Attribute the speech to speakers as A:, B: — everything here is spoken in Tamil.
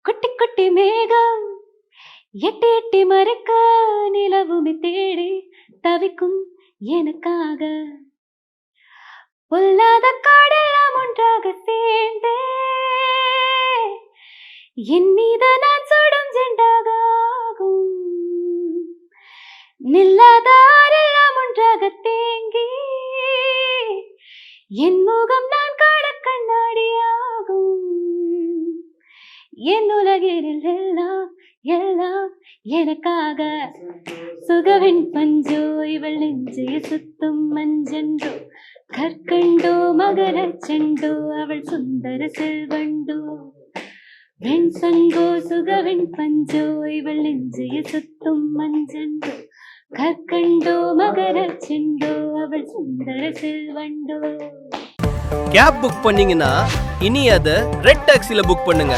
A: குட்டி குட்டி மேகம் எட்டி எட்டி மறைக்க நிலவுமி தேடி தவிக்கும் எனக்காக பொல்லாத காடெல்லாம் ஒன்றாக சேர்ந்தே என் மீது நான் சுடும் ஜெண்டாக ஆகும் நில்லாத ஆரெல்லாம் ஒன்றாக தேங்கி என் முகம் நான் காண கண்ணாடியாகும் என் உலகில் எல்லாம் எல்லாம் எனக்காக சுகவின் பஞ்சோ இவள் நெஞ்சைய சுத்தும் மஞ்சண்டோ கற்கண்டோ மகர செண்டோ அவள் சுந்தர செல்வண்டோ வெண் சங்கோ சுகவின் பஞ்சோ இவள் நெஞ்சைய சுத்தும் மஞ்சண்டோ கற்கண்டோ மகர செண்டோ அவள் சுந்தர செல்வண்டோ.
B: கேப் புக் பண்ணீங்கன்னா இனி அதை ரெட் டாக்ஸில புக் பண்ணுங்க.